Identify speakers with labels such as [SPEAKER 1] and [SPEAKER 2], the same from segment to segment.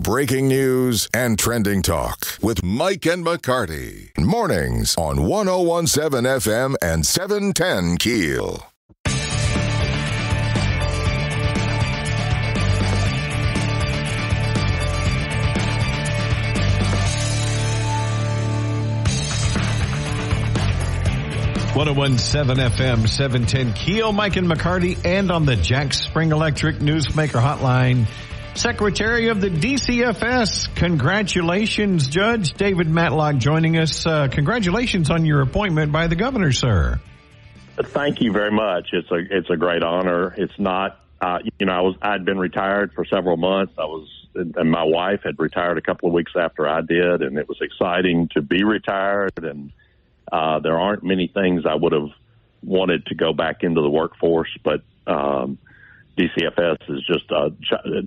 [SPEAKER 1] breaking news and trending talk with Mike and McCarty. Mornings on 101.7 FM and 710 KEEL.
[SPEAKER 2] .101.7 FM, 710 KEEL, Mike and McCarty, and on the Jack Spring Electric Newsmaker Hotline, Secretary of the DCFS. Congratulations, Judge David Matlock joining us. Congratulations on your appointment by the governor, sir.
[SPEAKER 3] Thank you very much. It's a great honor. It's not, I'd been retired for several months. And my wife had retired a couple of weeks after I did, and it was exciting to be retired. And there aren't many things I would have wanted to go back into the workforce, but DCFS is just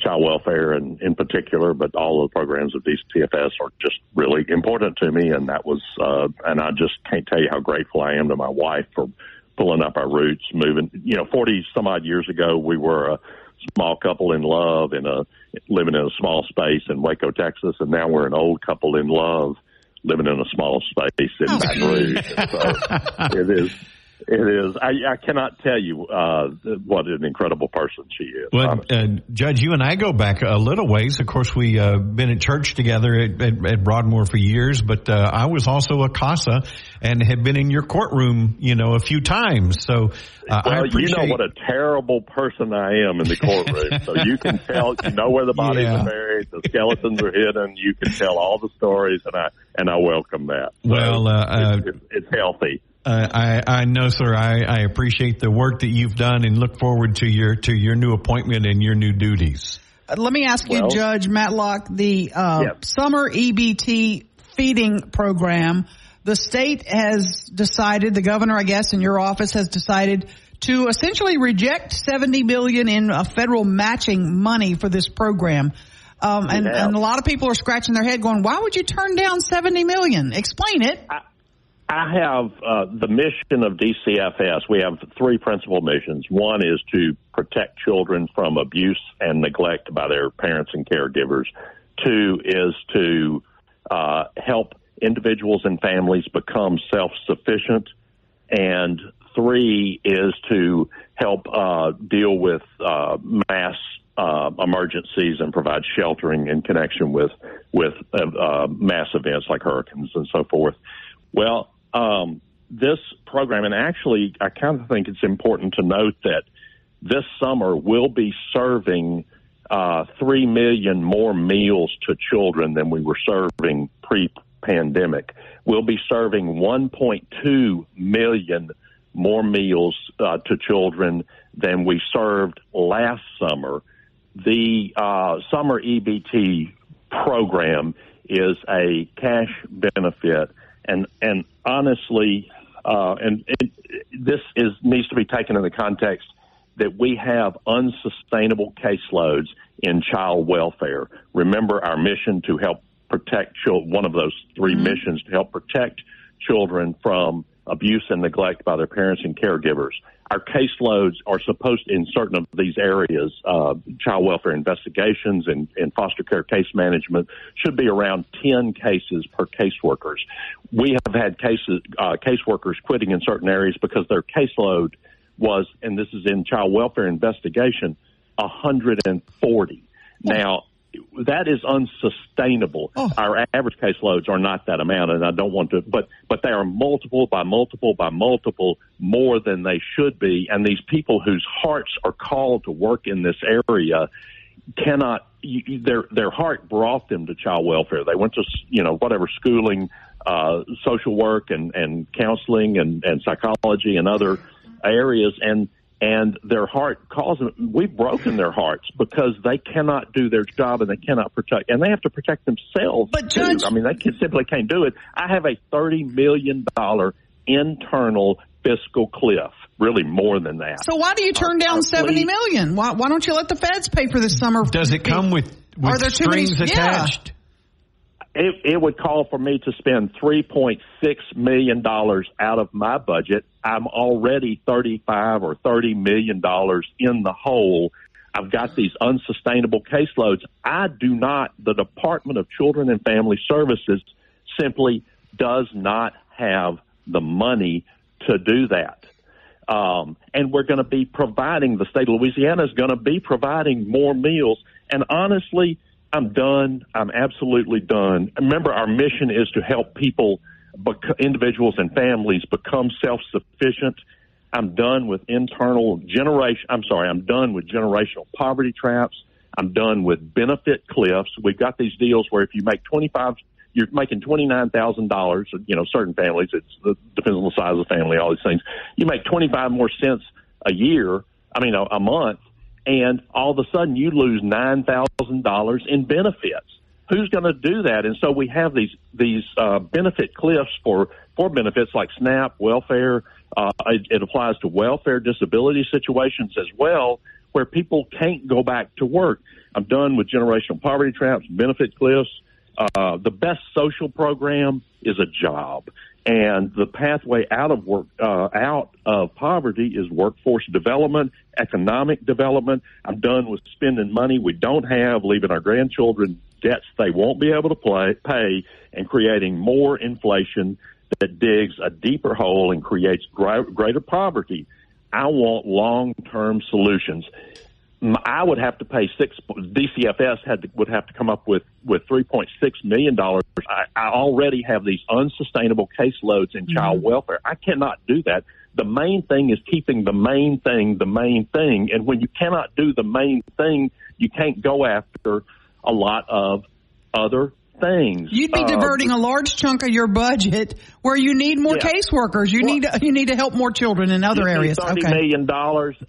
[SPEAKER 3] child welfare in particular, but all of the programs of DCFS are just really important to me. And that was, and I just can't tell you how grateful I am to my wife for pulling up our roots, moving. 40 some odd years ago, we were a small couple in love living in a small space in Waco, Texas, and now we're an old couple in love living in a small space in Baton Rouge. So it is. I cannot tell you what an incredible person she is.
[SPEAKER 2] Well, Judge, you and I go back a little ways. Of course, we been at church together at Broadmoor for years, but I was also a CASA and had been in your courtroom, a few times. So I appreciate.
[SPEAKER 3] You know what a terrible person I am in the courtroom. So you can tell, where the bodies are buried, the skeletons are hidden. You can tell all the stories, and I welcome that. So
[SPEAKER 2] well,
[SPEAKER 3] it's healthy.
[SPEAKER 2] I know, sir. I appreciate the work that you've done and look forward to your new appointment and your new duties.
[SPEAKER 4] Let me ask you, Judge Matlock, the summer EBT feeding program, the state has decided, the governor, I guess, in your office has decided to essentially reject $70 million in federal matching money for this program. And a lot of people are scratching their head going, why would you turn down $70 million? Explain it.
[SPEAKER 3] I have the mission of DCFS. We have three principal missions. One is to protect children from abuse and neglect by their parents and caregivers. Two is to help individuals and families become self-sufficient. And three is to help deal with mass emergencies and provide sheltering in connection with mass events like hurricanes and so forth. Well, this program, and actually I kind of think it's important to note that this summer we'll be serving 3 million more meals to children than we were serving pre-pandemic. We'll be serving 1.2 million more meals to children than we served last summer. The summer EBT program is a cash benefit. And honestly, this needs to be taken in the context that we have unsustainable caseloads in child welfare. Remember our mission to help protect children, one of those three missions, to help protect children from abuse and neglect by their parents and caregivers. Our caseloads are supposed to, in certain of these areas, child welfare investigations and foster care case management, should be around 10 cases per caseworkers. We have had caseworkers quitting in certain areas because their caseload was, and this is in child welfare investigation, 140. Now, that is unsustainable. Our average caseloads are not that amount, and I don't want to, but they are multiple by multiple by multiple more than they should be. And these people whose hearts are called to work in this area cannot. Their heart brought them to child welfare. They went to whatever schooling, social work and counseling and psychology and other areas, and their heart calls them. We've broken their hearts because they cannot do their job and they cannot protect, and they have to protect themselves.
[SPEAKER 4] But Judge,
[SPEAKER 3] they simply can't do it. I have a $30 million internal fiscal cliff, really more than that.
[SPEAKER 4] So why do you turn down $70 million? Why don't you let the feds pay for this summer?
[SPEAKER 2] Does it come with strings attached?
[SPEAKER 3] It would call for me to spend $3.6 million out of my budget. I'm already $35 or $30 million in the hole. I've got these unsustainable caseloads. The Department of Children and Family Services simply does not have the money to do that. And we're going to be providing, the state of Louisiana is going to be providing more meals. And honestly, I'm done. I'm absolutely done. Remember, our mission is to help people, individuals and families, become self-sufficient. I'm done with I'm done with generational poverty traps. I'm done with benefit cliffs. We've got these deals where if you make you're making $29,000. Certain families, it depends on the size of the family, all these things. You make 25 more cents a month, and all of a sudden you lose $9,000 in benefits. Who's going to do that? And so we have these benefit cliffs for benefits like SNAP, welfare. It applies to welfare disability situations as well, where people can't go back to work. I'm done with generational poverty traps, benefit cliffs. The best social program is a job, and the pathway out of poverty is workforce development, economic development. I'm done with spending money we don't have, leaving our grandchildren debts they won't be able to pay, and creating more inflation that digs a deeper hole and creates greater poverty. I want long-term solutions. I would have to pay DCFS would have to come up with $3.6 million. I already have these unsustainable caseloads in child welfare. I cannot do that. The main thing is keeping the main thing the main thing. And when you cannot do the main thing, you can't go after a lot of other things. You'd be diverting a large chunk of your budget where you need more caseworkers. You need to help more children in other areas. $30 million,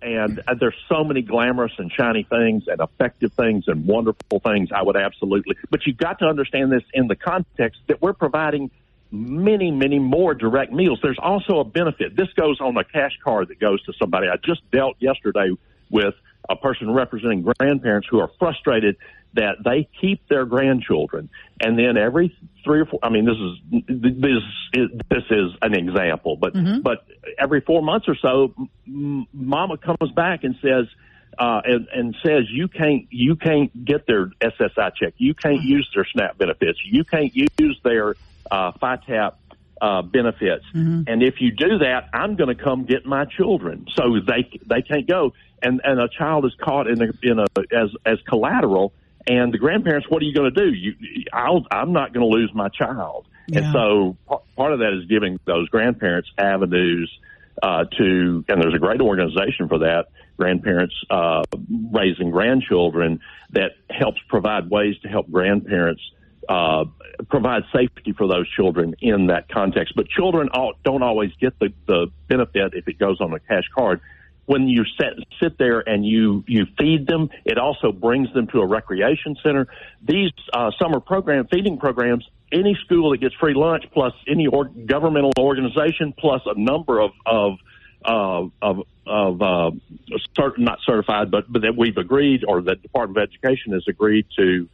[SPEAKER 3] and there's so many glamorous and shiny things and effective things and wonderful things. I would absolutely, but you've got to understand this in the context that we're providing many, many more direct meals. There's also a benefit. This goes on a cash card that goes to somebody. I just dealt yesterday with a person representing grandparents who are frustrated that they keep their grandchildren, and then every 3 or 4. I mean, this is an example, but every 4 months or so, Mama comes back and says you can't get their SSI check, you can't use their SNAP benefits, you can't use their FITAP benefits, and if you do that, I'm going to come get my children. So they can't go, and a child is caught as collateral. And the grandparents, what are you going to do? I'm not going to lose my child. Yeah. And so part of that is giving those grandparents avenues and there's a great organization for that, Grandparents Raising Grandchildren, that helps provide ways to help grandparents provide safety for those children in that context. But children don't always get the benefit if it goes on a cash card. When you sit there and you feed them, it also brings them to a recreation center. These summer feeding programs, any school that gets free lunch, plus any governmental organization, plus a number of not certified, but that we've agreed, or that Department of Education has agreed to,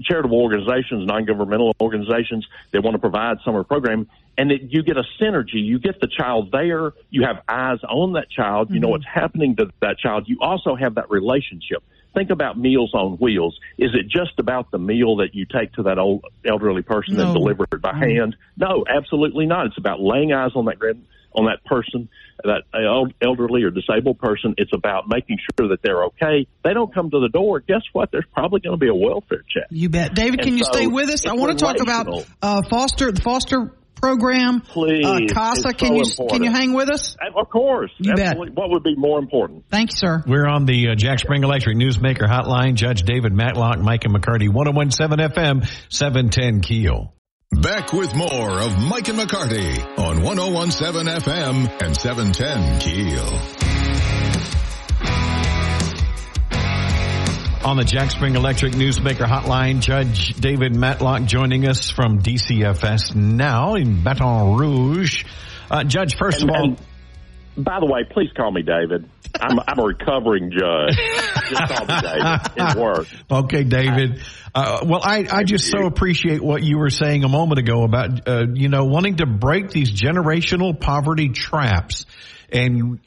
[SPEAKER 3] charitable organizations, non-governmental organizations that want to provide summer program, and you get a synergy. You get the child there. You have eyes on that child. You know what's happening to that child. You also have that relationship. Think about Meals on Wheels. Is it just about the meal that you take to that old elderly person and deliver it by hand? No, absolutely not. It's about laying eyes on that person, that elderly or disabled person. It's about making sure that they're okay. They don't come to the door. Guess what? There's probably going to be a welfare check. You bet. David, can you stay with us? I want to talk about the foster program. Please. CASA, can you hang with us? Of course. You absolutely. Bet. What would be more important? Thank you, sir.
[SPEAKER 2] We're on the Jack Spring Electric Newsmaker Hotline. Judge David Matlock, Mike and McCarty, 101.7 FM, 710 KEEL.
[SPEAKER 1] Back with more of Mike and McCarty on 101.7 FM and 710 KEEL.
[SPEAKER 2] On the Jack Spring Electric Newsmaker Hotline, Judge David Matlock joining us from DCFS now in Baton Rouge. Judge, first of all...
[SPEAKER 3] By the way, please call me David. I'm a recovering judge. Just call me David. It works.
[SPEAKER 2] Okay, David. I just so appreciate what you were saying a moment ago about, wanting to break these generational poverty traps. And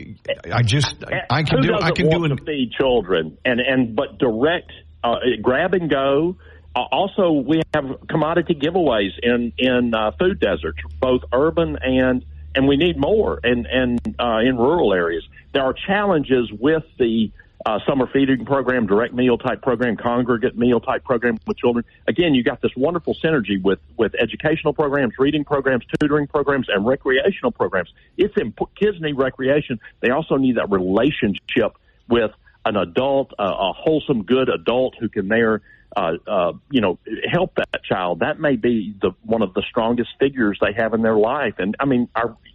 [SPEAKER 2] I can
[SPEAKER 3] to feed children but direct, grab and go. Also, we have commodity giveaways in food deserts, both urban and we need more in rural areas. There are challenges with the summer feeding program, direct meal type program, congregate meal type program with children. Again, you got this wonderful synergy with educational programs, reading programs, tutoring programs, and recreational programs. It's important. Kids need recreation. They also need that relationship with an adult, a wholesome, good adult who can help that child. That may be one of the strongest figures they have in their life. And I mean,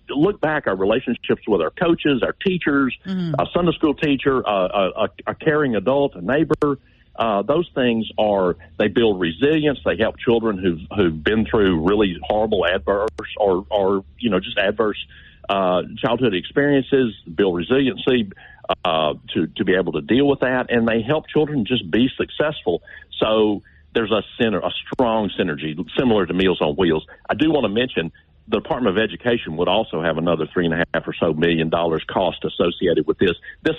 [SPEAKER 3] look back, our relationships with our coaches, our teachers, a Sunday school teacher, a caring adult, a neighbor. Those things they build resilience. They help children who've been through really horrible adverse or just adverse childhood experiences, build resiliency to be able to deal with that, and they help children just be successful. So there's a strong synergy, similar to Meals on Wheels. I do want to mention the Department of Education would also have another $3.5 million cost associated with this. This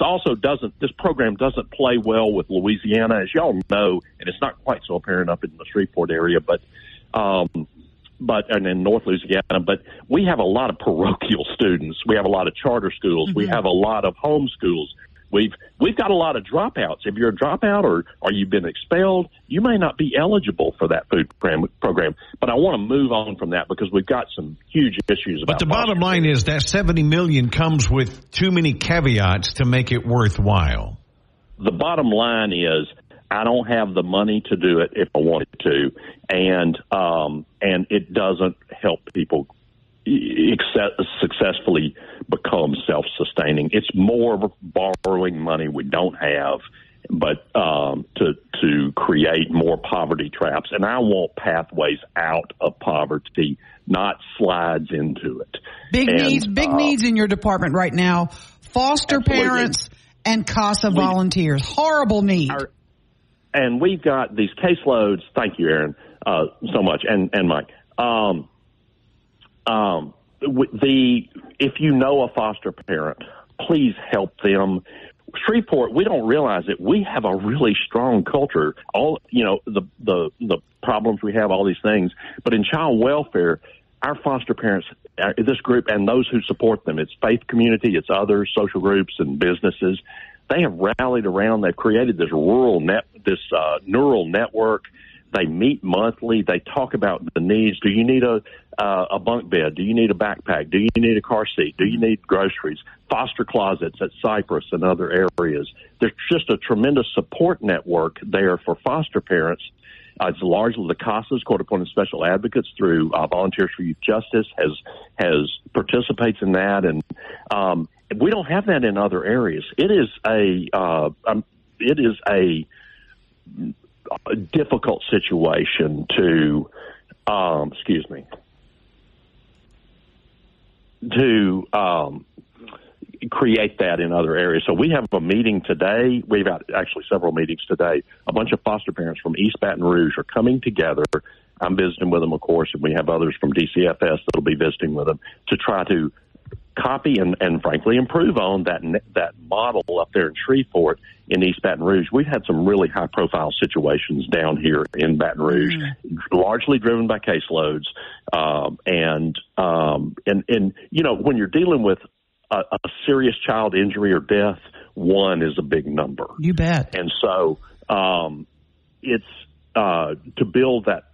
[SPEAKER 3] program doesn't play well with Louisiana, as y'all know, and it's not quite so apparent up in the Shreveport area, and in North Louisiana, but we have a lot of parochial students. We have a lot of charter schools. We have a lot of home schools. We've got a lot of dropouts. If you're a dropout or you've been expelled, you may not be eligible for that food program. But I want to move on from that because we've got some huge issues about. But
[SPEAKER 2] the bottom line is that $70 million comes with too many caveats to make it worthwhile.
[SPEAKER 3] The bottom line is, I don't have the money to do it if I wanted to, and it doesn't help people successfully become self-sustaining. It's more borrowing money we don't have, but to create more poverty traps. And I want pathways out of poverty, not slides into it.
[SPEAKER 4] Big needs in your department right now. Foster parents and CASA volunteers. Horrible need.
[SPEAKER 3] And we've got these caseloads. Thank you, Aaron, so much, and Mike. If you know a foster parent, please help them. Shreveport, we don't realize it. We have a really strong culture. The problems we have, all these things, but in child welfare, our foster parents, this group, and those who support them, it's faith community, it's others, social groups, and businesses. They have rallied around. They've created this neural network. They meet monthly. They talk about the needs. Do you need a bunk bed? Do you need a backpack? Do you need a car seat? Do you need groceries? Foster closets at Cypress and other areas. There's just a tremendous support network there for foster parents. It's largely the CASA's, Court Appointed Special Advocates, through Volunteers for Youth Justice has participates in that, and we don't have that in other areas. It is a difficult situation to create that in other areas. So we have a meeting today. We've got actually several meetings today. A bunch of foster parents from East Baton Rouge are coming together. I'm visiting with them, of course, and we have others from DCFS that'll be visiting with them to try to copy and frankly improve on that model up there in Shreveport in East Baton Rouge. We've had some really high profile situations down here in Baton Rouge, largely driven by caseloads. And when you're dealing with a serious child injury or death, one is a big number.
[SPEAKER 4] You bet.
[SPEAKER 3] And so it's to build that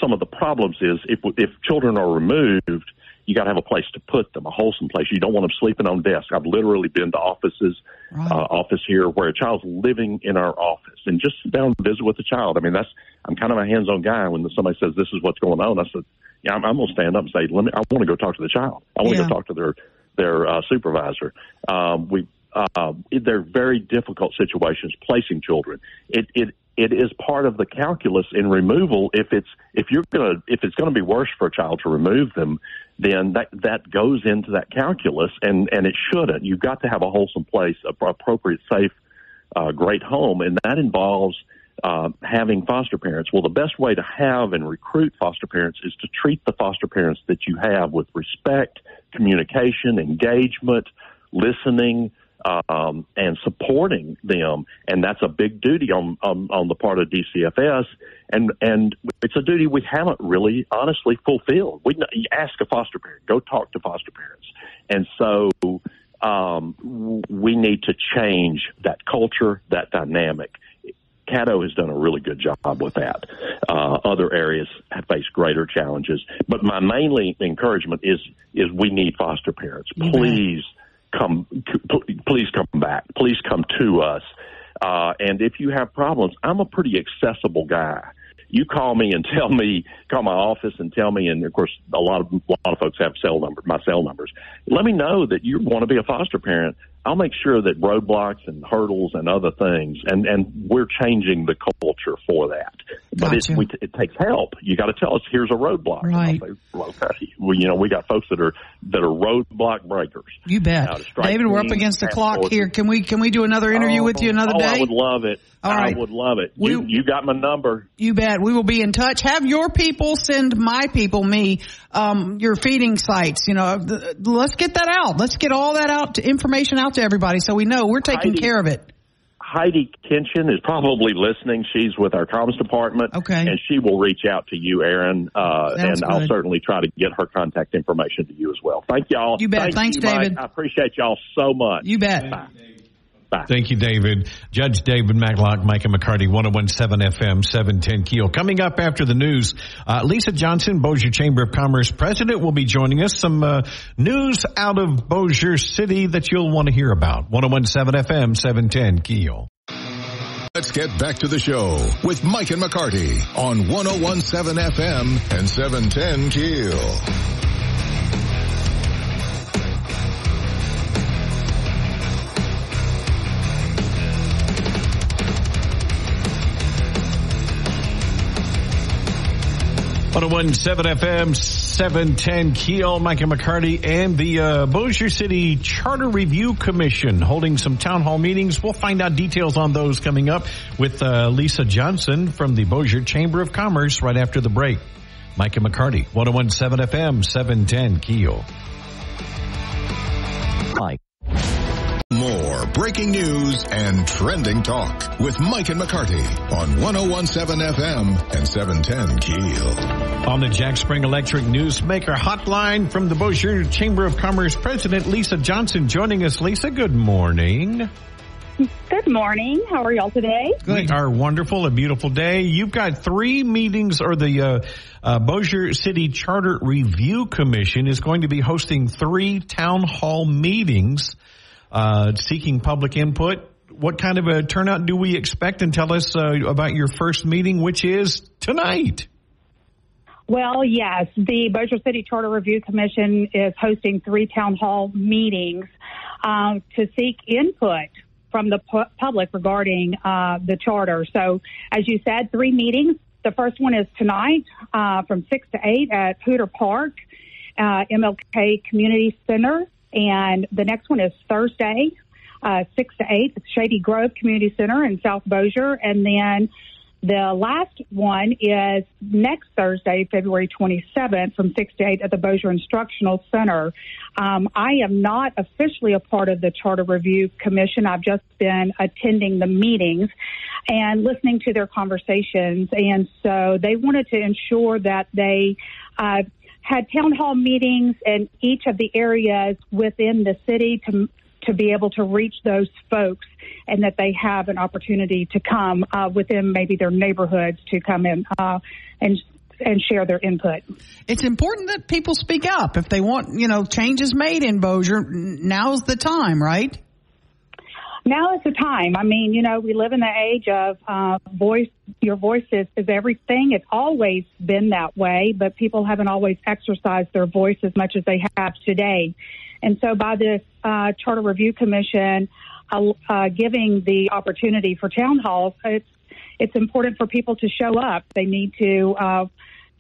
[SPEAKER 3] some of the problems is if children are removed, you got to have a place to put them, a wholesome place. You don't want them sleeping on desks. I've literally been to offices, office here where a child's living in our office, and just sit down and visit with the child. I mean, I'm kind of a hands-on guy. When somebody says this is what's going on, I said, yeah, I'm going to stand up and say, I want to go talk to the child. I want to go talk to their supervisor. They're very difficult situations placing children. It is part of the calculus in removal. If it's going to be worse for a child to remove them, then that goes into that calculus, and it shouldn't. You've got to have a wholesome place, appropriate, safe, great home, and that involves having foster parents. Well, the best way to have and recruit foster parents is to treat the foster parents that you have with respect, communication, engagement, listening, and supporting them. And that's a big duty on the part of DCFS. And it's a duty we haven't really honestly fulfilled. You ask a foster parent, go talk to foster parents. And so we need to change that culture, that dynamic. Caddo has done a really good job with that. Other areas have faced greater challenges. But my mainly encouragement is we need foster parents. Please come back. Please come to us. And if you have problems, I'm a pretty accessible guy. You call me and call my office and tell me, and of course, a lot of folks have my cell numbers. Let me know that you want to be a foster parent. I'll make sure that roadblocks and hurdles and other things, and we're changing the culture for that. But
[SPEAKER 4] Gotcha.
[SPEAKER 3] it takes help. You got to tell us, here's a roadblock.
[SPEAKER 4] Right.
[SPEAKER 3] Say, okay. We got folks that are roadblock breakers.
[SPEAKER 4] You bet. David, we're up against the clock here. Can we do another interview with you another day?
[SPEAKER 3] I would love it.
[SPEAKER 4] All right.
[SPEAKER 3] I would love it. You got my number. You
[SPEAKER 4] bet. We will be in touch. Have your people send my people, your feeding sites. Let's get that out. Let's get all that information out to everybody so we know we're taking care of it.
[SPEAKER 3] Heidi Kinchin is probably listening. She's with our comms department.
[SPEAKER 4] Okay.
[SPEAKER 3] And she will reach out to you, Aaron, and
[SPEAKER 4] good.
[SPEAKER 3] I'll certainly try to get her contact information to you as well. Thank y'all.
[SPEAKER 4] You bet. Thanks, David.
[SPEAKER 3] Mike. I appreciate y'all so much.
[SPEAKER 4] You bet.
[SPEAKER 3] Bye.
[SPEAKER 2] Bye. Thank you, David. Judge David McLaughlin, Mike and McCarty, 101.7 FM, 710 KEEL. Coming up after the news, Lisa Johnson, Bossier Chamber of Commerce president, will be joining us. Some news out of Bossier City that you'll want to hear about. 101.7 FM, 710 KEEL.
[SPEAKER 1] Let's get back to the show with Mike and McCarty on 101.7 FM and 710 KEEL.
[SPEAKER 2] On 101.7 FM, 710 KEEL, Mike and McCarty, and the Bossier City Charter Review Commission holding some town hall meetings. We'll find out details on those coming up with Lisa Johnson from the Bossier Chamber of Commerce right after the break. Mike and McCarty, 101.7 FM, 710 KEEL. Mike.
[SPEAKER 1] More breaking news and trending talk with Mike and McCarty on 101.7 FM and 710 KEEL.
[SPEAKER 2] On the Jack Spring Electric Newsmaker hotline from the Bossier Chamber of Commerce president, Lisa Johnson, joining us. Lisa, good morning.
[SPEAKER 5] Good morning. How are y'all today?
[SPEAKER 2] We are wonderful. A beautiful day. You've got 3 meetings, or the Bossier City Charter Review Commission is going to be hosting 3 town hall meetings seeking public input. What kind of a turnout do we expect? And tell us about your first meeting, which is tonight.
[SPEAKER 5] Well, yes, the Bossier City Charter Review Commission is hosting 3 town hall meetings to seek input from the public regarding the charter. So, as you said, 3 meetings. The first one is tonight from 6 to 8 at Hooter Park, MLK Community Center. And the next one is Thursday, 6 to 8 at Shady Grove Community Center in South Bossier. And then the last one is next Thursday, February 27th, from 6 to 8 at the Bossier Instructional Center. I am not officially a part of the Charter Review Commission. I've just been attending the meetings and listening to their conversations. And so they wanted to ensure that they had town hall meetings in each of the areas within the city to be able to reach those folks, and that they have an opportunity to come within maybe their neighborhoods to come in and share their input.
[SPEAKER 4] It's important that people speak up if they want, changes made in Bossier. Now's the time, right?
[SPEAKER 5] Now is the time. I mean, we live in the age of voice. Your voice is everything. It's always been that way, but people haven't always exercised their voice as much as they have today. And so by this Charter Review Commission giving the opportunity for town halls, it's important for people to show up. They need to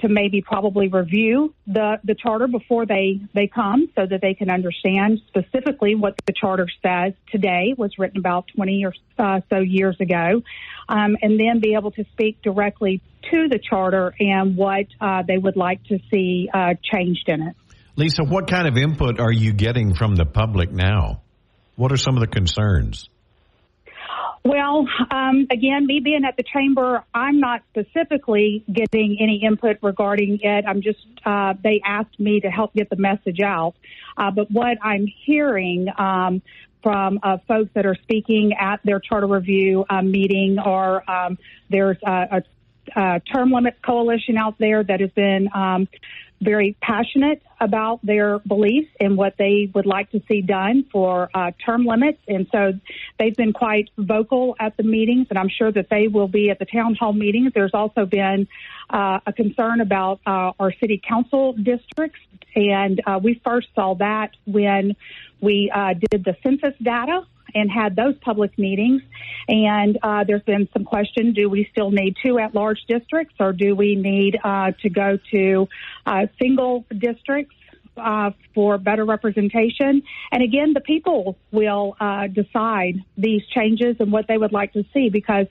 [SPEAKER 5] maybe probably review the charter before they come, so that they can understand specifically what the charter says today, was written about 20 or so years ago, and then be able to speak directly to the charter and what they would like to see changed in it.
[SPEAKER 2] Lisa, what kind of input are you getting from the public now? What are some of the concerns?
[SPEAKER 5] Well, again, me being at the chamber, I'm not specifically getting any input regarding it. I'm just, they asked me to help get the message out. But what I'm hearing from folks that are speaking at their charter review meeting, or there's a term limits coalition out there that has been very passionate about their beliefs and what they would like to see done for term limits. And so they've been quite vocal at the meetings, and I'm sure that they will be at the town hall meetings. There's also been a concern about our city council districts, and we first saw that when we did the census data and had those public meetings. And there's been some question, do we still need 2 at-large districts, or do we need to go to single districts for better representation? And again, the people will decide these changes and what they would like to see, because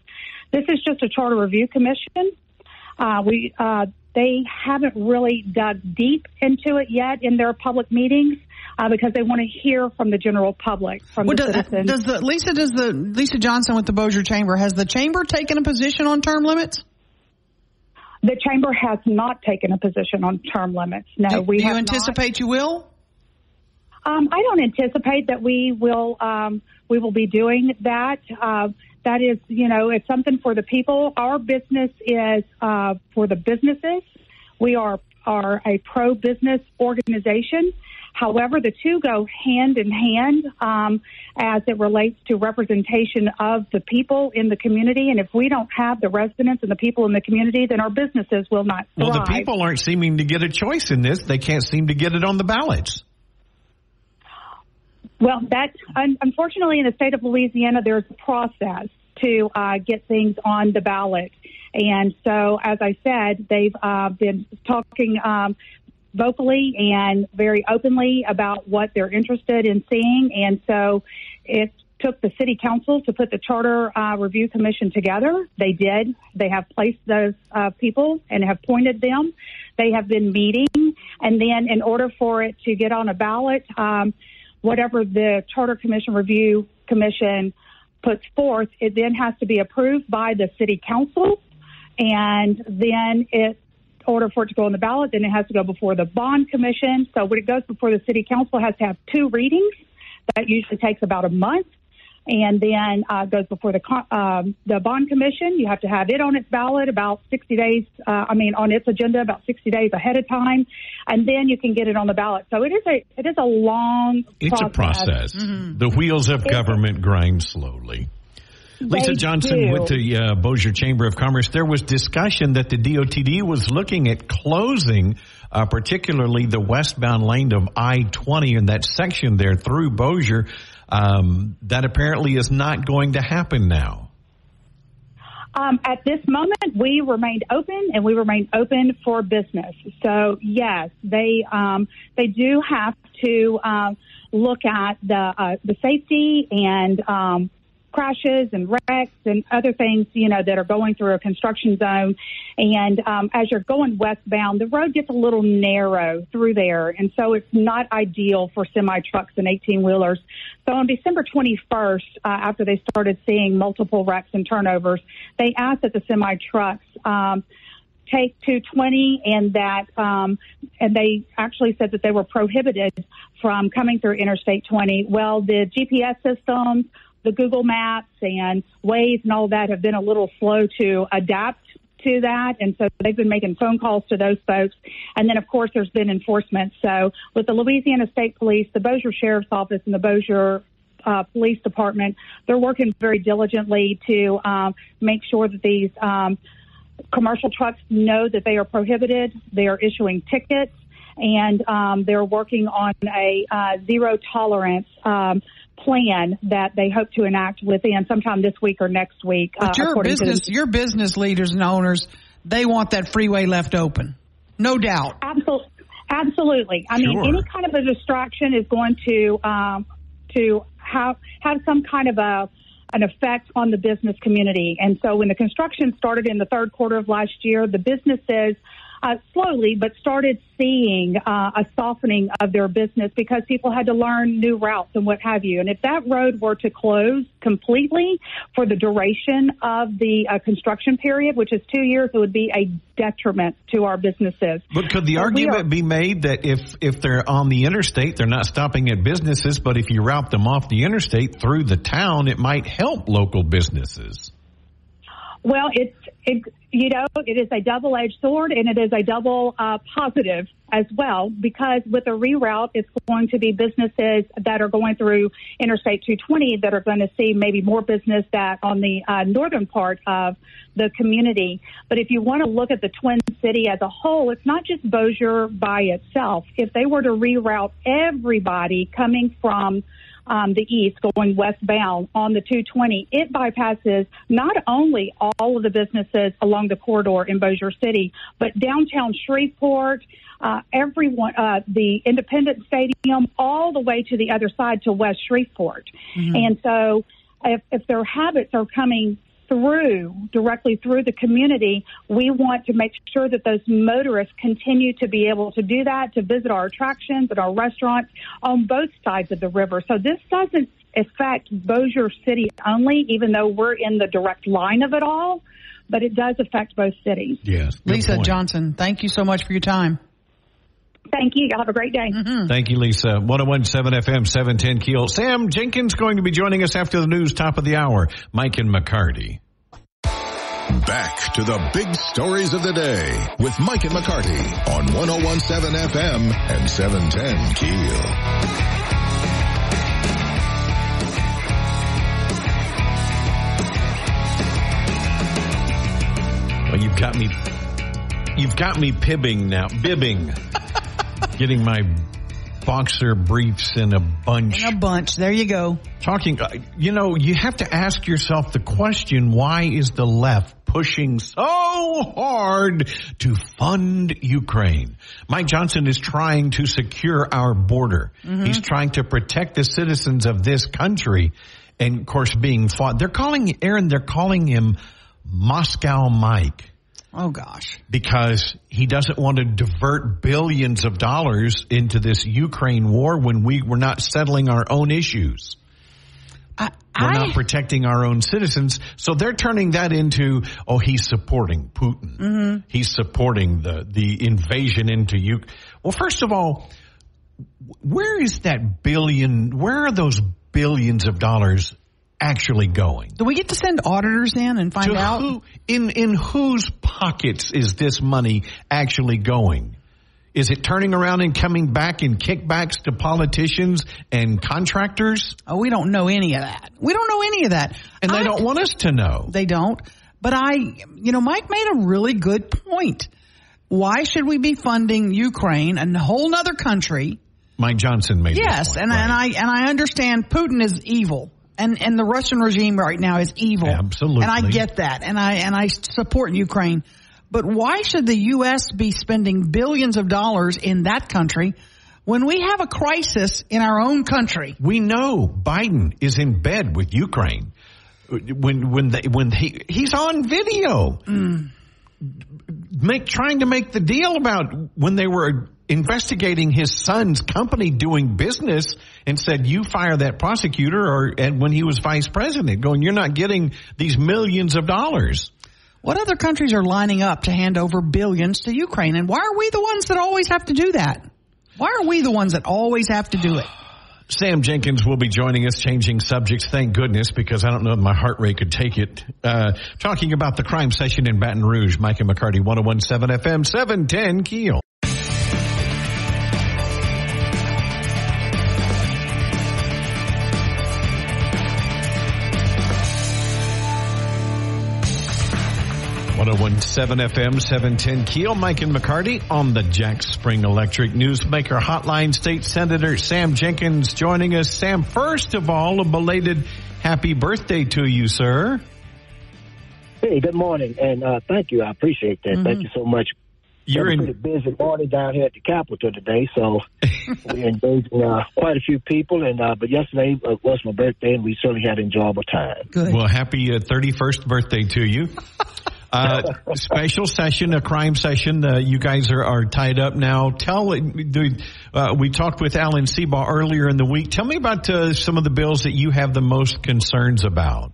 [SPEAKER 5] this is just a charter review commission. They haven't really dug deep into it yet in their public meetings. Because they want to hear from the general public, from the citizens.
[SPEAKER 4] Lisa Johnson with the Bossier Chamber, has the chamber taken a position on term limits?
[SPEAKER 5] The chamber has not taken a position on term limits. No,
[SPEAKER 4] do you anticipate you will?
[SPEAKER 5] I don't anticipate that we will be doing that. That is, it's something for the people. Our business is for the businesses. We are a pro-business organization. However, the two go hand in hand as it relates to representation of the people in the community. And if we don't have the residents and the people in the community, then our businesses will not thrive.
[SPEAKER 2] Well, the people aren't seeming to get a choice in this. They can't seem to get it on the ballots.
[SPEAKER 5] Well, unfortunately, in the state of Louisiana, there's a process to get things on the ballot. And so, as I said, they've been talking vocally and very openly about what they're interested in seeing. And so it took the city council to put the charter review commission together. They did. They have placed those people and have appointed them. They have been meeting. And then in order for it to get on a ballot, whatever the charter commission review commission puts forth, it then has to be approved by the city council. And then in order for it to go on the ballot, then it has to go before the bond commission. So when it goes before the city council, it has to have 2 readings. That usually takes about a month. And then goes before the bond commission. You have to have it on its ballot about 60 days, on its agenda about 60 days ahead of time. And then you can get it on the ballot. So it is a long process.
[SPEAKER 2] It's a process. Mm-hmm. The wheels of government grind slowly. Lisa Johnson with the Bossier Chamber of Commerce. There was discussion that the DOTD was looking at closing particularly the westbound lane of I-20 in that section there through Bossier. That apparently is not going to happen now.
[SPEAKER 5] At this moment, we remained open, and we remain open for business. So, yes, they do have to look at the safety and crashes and wrecks and other things, that are going through a construction zone. And as you're going westbound, the road gets a little narrow through there. And so it's not ideal for semi-trucks and 18-wheelers. So on December 21st, after they started seeing multiple wrecks and turnovers, they asked that the semi-trucks take 220 and that, and they actually said that they were prohibited from coming through Interstate 20. Well, the GPS systems, the Google Maps and Waze and all that have been a little slow to adapt to that. And so they've been making phone calls to those folks. And then, of course, there's been enforcement. So with the Louisiana State Police, the Bossier Sheriff's Office, and the Bossier Police Department, they're working very diligently to make sure that these commercial trucks know that they are prohibited. They are issuing tickets. And they're working on a zero tolerance plan that they hope to enact within sometime this week or next week.
[SPEAKER 4] But your business leaders and owners, they want that freeway left open. No doubt.
[SPEAKER 5] Absolutely. I mean, any kind of a distraction is going to have some kind of an effect on the business community. And so when the construction started in the third quarter of last year, the businesses slowly, but started seeing a softening of their business because people had to learn new routes and what have you. And if that road were to close completely for the duration of the construction period, which is 2 years, it would be a detriment to our businesses.
[SPEAKER 2] But could the argument be made that if they're on the interstate, they're not stopping at businesses, but if you route them off the interstate through the town, it might help local businesses?
[SPEAKER 5] Well, it is a double-edged sword, and it is a double positive as well, because with a reroute, it's going to be businesses that are going through Interstate 220 that are going to see maybe more business that on the northern part of the community. But if you want to look at the Twin City as a whole, it's not just Bossier by itself. If they were to reroute everybody coming from the east going westbound on the 220, it bypasses not only all of the businesses along the corridor in Bossier City, but downtown Shreveport, everyone, the Independence Stadium, all the way to the other side to West Shreveport. Mm-hmm. And so if their habits are coming directly through the community, we want to make sure that those motorists continue to be able to do that, to visit our attractions and our restaurants on both sides of the river. So this doesn't affect Bossier City only, even though we're in the direct line of it all, but it does affect both cities.
[SPEAKER 2] Yes.
[SPEAKER 4] Lisa
[SPEAKER 2] point.
[SPEAKER 4] Johnson, thank you so much for your time.
[SPEAKER 5] Thank you. Y'all have a great day.
[SPEAKER 4] Mm-hmm.
[SPEAKER 2] Thank you, Lisa. 101.7 FM, 710 KEEL. Sam Jenkins going to be joining us after the news, top of the hour. Mike and McCarty.
[SPEAKER 1] Back to the big stories of the day with Mike and McCarty on 101.7 FM and 710 KEEL.
[SPEAKER 2] Well, you've got me bibbing. Getting my boxer briefs in a bunch.
[SPEAKER 4] In a bunch. There you go.
[SPEAKER 2] You have to ask yourself the question, why is the left pushing so hard to fund Ukraine? Mike Johnson is trying to secure our border. Mm-hmm. He's trying to protect the citizens of this country. And, of course, being fought. They're calling him Moscow Mike.
[SPEAKER 4] Oh, gosh.
[SPEAKER 2] Because he doesn't want to divert billions of dollars into this Ukraine war when we're not settling our own issues. We're not protecting our own citizens. So they're turning that into, he's supporting Putin. Mm-hmm. He's supporting the invasion into Ukraine. Well, first of all, where are those billions of dollars actually going?
[SPEAKER 4] Do we get to send auditors in and find out?
[SPEAKER 2] In whose pockets is this money actually going? Is it turning around and coming back in kickbacks to politicians and contractors?
[SPEAKER 4] Oh, we don't know any of that.
[SPEAKER 2] And they don't want us to know.
[SPEAKER 4] They don't. But Mike made a really good point. Why should we be funding Ukraine, a whole other country?
[SPEAKER 2] Mike Johnson made
[SPEAKER 4] this point. Yes, and I understand Putin is evil. And the Russian regime right now is evil.
[SPEAKER 2] Absolutely.
[SPEAKER 4] And I get that. And I support Ukraine. But why should the U.S. be spending billions of dollars in that country when we have a crisis in our own country?
[SPEAKER 2] We know Biden is in bed with Ukraine. When he's on video trying to make the deal about when they were investigating his son's company doing business and said, you fire that prosecutor, and when he was vice president, going, you're not getting these millions of dollars.
[SPEAKER 4] What other countries are lining up to hand over billions to Ukraine? And why are we the ones that always have to do that? Why are we the ones that always have to do it?
[SPEAKER 2] Sam Jenkins will be joining us, changing subjects, thank goodness, because I don't know if my heart rate could take it. Talking about the crime session in Baton Rouge. Mike and McCarty, 101.7 FM, 710 KEEL. .107 FM, 710 KEEL. Mike and McCarty on the Jack Spring Electric Newsmaker Hotline. State Senator Sam Jenkins joining us. Sam, first of all, a belated happy birthday to you, sir.
[SPEAKER 6] Hey, good morning, and thank you. I appreciate that. Mm-hmm. Thank you so much.
[SPEAKER 2] You're
[SPEAKER 6] in a pretty busy morning down here at the Capitol today, so we're engaging quite a few people. But yesterday was my birthday, and we certainly had an enjoyable time.
[SPEAKER 2] Good. Well, happy 31st birthday to you. Special session, a crime session. You guys are tied up now. We talked with Alan Seabaugh earlier in the week. Tell me about some of the bills that you have the most concerns about.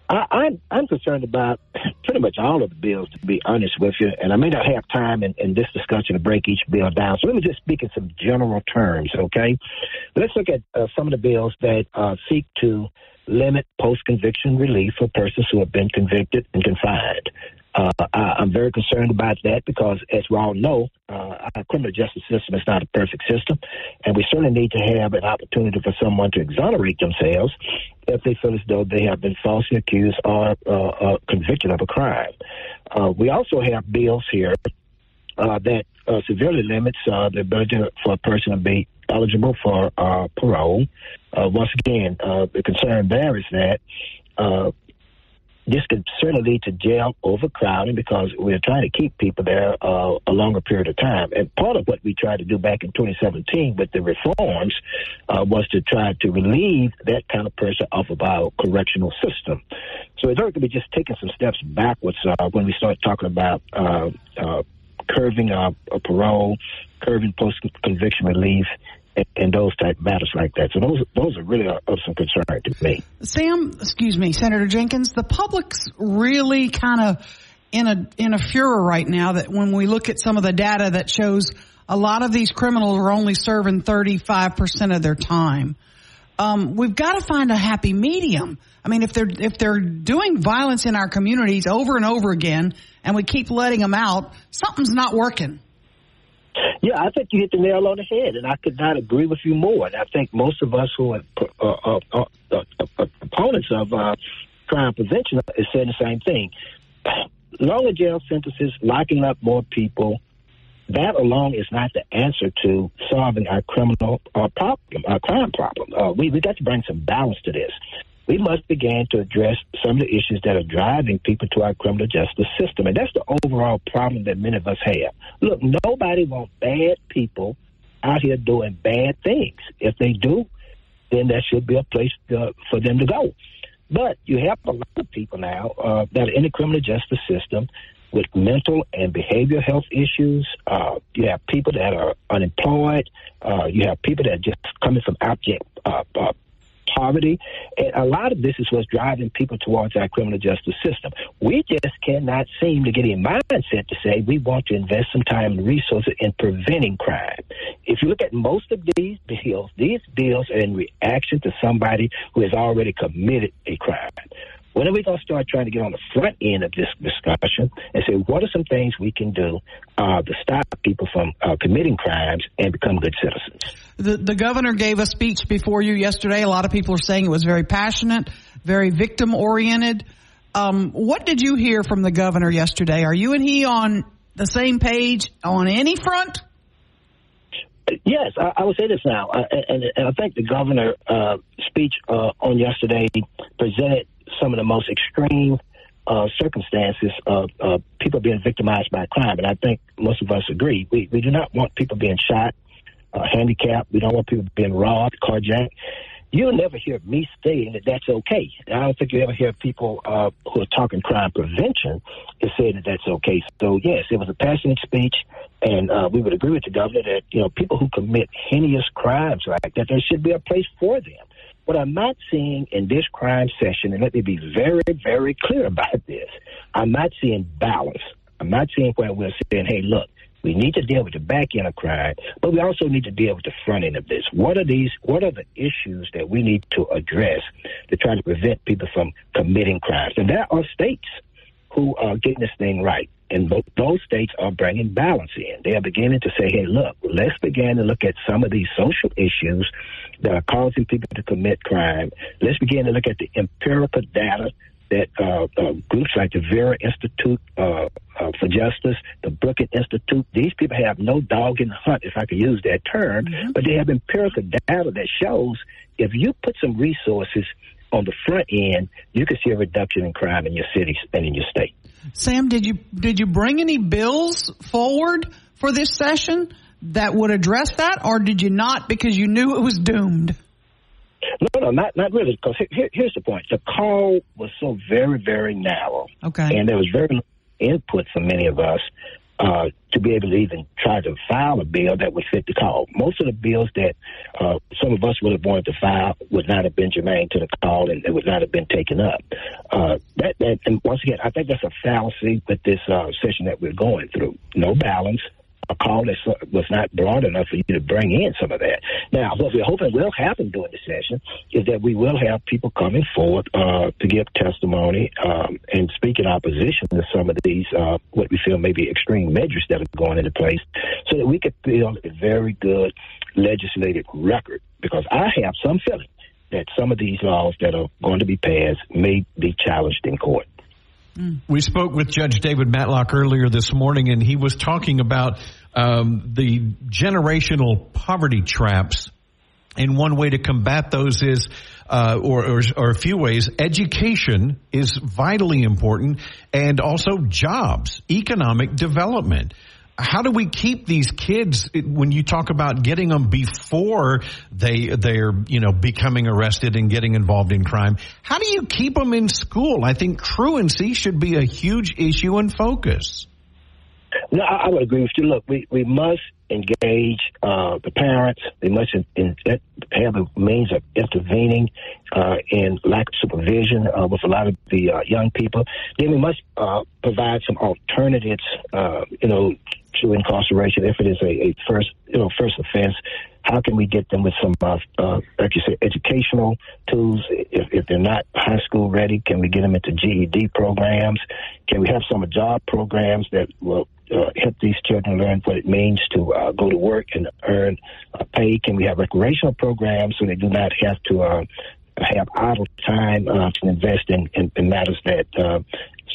[SPEAKER 6] I'm concerned about pretty much all of the bills, to be honest with you, and I may not have time in this discussion to break each bill down. So let me just speak in some general terms, okay? Let's look at some of the bills that seek to limit post-conviction relief for persons who have been convicted and confined. I'm very concerned about that because, as we all know, our criminal justice system is not a perfect system, and we certainly need to have an opportunity for someone to exonerate themselves if they feel as though they have been falsely accused or convicted of a crime. We also have bills here that severely limits the ability for a person to be eligible for parole. Once again, the concern there is that this could certainly lead to jail overcrowding because we're trying to keep people there a longer period of time. And part of what we tried to do back in 2017 with the reforms was to try to relieve that kind of pressure off of our correctional system. So it's going to be just taking some steps backwards when we start talking about curbing parole, curbing post-conviction relief, and those type matters like that. So those are really of some concern to me.
[SPEAKER 4] Senator Jenkins, the public's really kind of in a furor right now that when we look at some of the data that shows a lot of these criminals are only serving 35% of their time. We've got to find a happy medium. I mean, if they're doing violence in our communities over and over again and we keep letting them out, something's not working.
[SPEAKER 6] Yeah, I think you hit the nail on the head, and I could not agree with you more. And I think most of us who are opponents of crime prevention is saying the same thing. Longer jail sentences, locking up more people, that alone is not the answer to solving our crime problem. We got to bring some balance to this. We must begin to address some of the issues that are driving people to our criminal justice system. And that's the overall problem that many of us have. Look, nobody wants bad people out here doing bad things. If they do, then there should be a place for them to go. But you have a lot of people now that are in the criminal justice system with mental and behavioral health issues. You have people that are unemployed. You have people that are just coming from abject poverty. And a lot of this is what's driving people towards our criminal justice system. We just cannot seem to get a mindset to say we want to invest some time and resources in preventing crime. If you look at most of these bills are in reaction to somebody who has already committed a crime. When are we going to start trying to get on the front end of this discussion and say, what are some things we can do to stop people from committing crimes and become good citizens?
[SPEAKER 4] The governor gave a speech before you yesterday. A lot of people are saying it was very passionate, very victim-oriented. What did you hear from the governor yesterday? Are you and he on the same page on any front?
[SPEAKER 6] Yes, I will say this now. And I think the governor's speech on yesterday presented some of the most extreme circumstances of people being victimized by crime. And I think most of us agree. We do not want people being shot, handicapped. We don't want people being robbed, carjacked. You'll never hear me saying that that's okay. I don't think you ever hear people who are talking crime prevention is saying that that's okay. So, yes, it was a passionate speech, and we would agree with the governor that, people who commit heinous crimes like that, there should be a place for them. What I'm not seeing in this crime session, and let me be very, very clear about this, I'm not seeing balance. I'm not seeing where we're saying, hey, look, we need to deal with the back end of crime, but we also need to deal with the front end of this. What are the issues that we need to address to try to prevent people from committing crimes? And there are states who are getting this thing right. And those states are bringing balance in. They are beginning to say, hey, look, let's begin to look at some of these social issues that are causing people to commit crime. Let's begin to look at the empirical data that groups like the Vera Institute for Justice, the Brookings Institute, these people have no dog in the hunt, if I could use that term, but they have empirical data that shows if you put some resources on the front end, you can see a reduction in crime in your cities and in your state.
[SPEAKER 4] Sam, did you bring any bills forward for this session that would address that, or did you not because you knew it was doomed?
[SPEAKER 6] No, not really. Because here's the point: the call was so very, very narrow, and there was very little input from many of us to be able to even try to file a bill that would fit the call. Most of the bills that some of us would have wanted to file would not have been germane to the call, and it would not have been taken up. And once again, I think that's a fallacy with this session that we're going through. No balance. A call that was not broad enough for you to bring in some of that. Now, what we're hoping will happen during the session is that we will have people coming forward to give testimony and speak in opposition to some of these, what we feel may be extreme measures that are going into place, so that we could build a very good legislative record. Because I have some feeling that some of these laws that are going to be passed may be challenged in court.
[SPEAKER 2] We spoke with Judge David Matlock earlier this morning, and he was talking about the generational poverty traps. And one way to combat those is, or a few ways, education is vitally important, and also jobs, economic development. How do we keep these kids, when you talk about getting them before they're becoming arrested and getting involved in crime? How do you keep them in school? I think truancy should be a huge issue and focus.
[SPEAKER 6] No, I would agree with you. Look, we must engage the parents. They must have a means of intervening in lack of supervision with a lot of the young people. Then we must provide some alternatives, to incarceration if it is a first offense. How can we get them with some, like you said, educational tools? If they're not high school ready, can we get them into GED programs? Can we have some job programs that will help these children learn what it means to go to work and earn pay? Can we have recreational programs so they do not have to have idle time to invest in matters that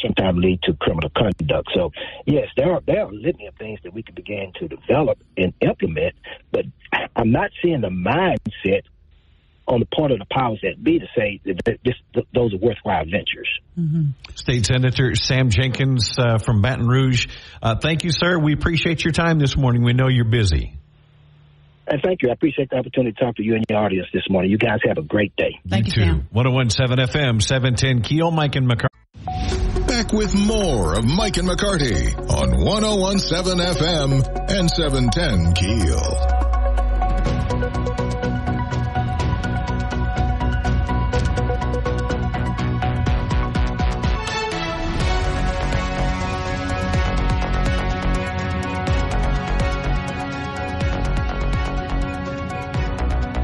[SPEAKER 6] sometimes lead to criminal conduct? So, yes, there are a litany of things that we can begin to develop and implement, but I'm not seeing the mindset on the part of the powers that be to say that those are worthwhile ventures.
[SPEAKER 2] Mm-hmm. State Senator Sam Jenkins from Baton Rouge, thank you, sir. We appreciate your time this morning. We know you're busy.
[SPEAKER 6] And thank you. I appreciate the opportunity to talk to you and your audience this morning. You guys have a great day.
[SPEAKER 4] Thank you, Sam.
[SPEAKER 2] 101.7 FM, 710 KEEL, Mike and McCarty.
[SPEAKER 1] Back with more of Mike and McCarty on 101.7 FM and 710 KEEL.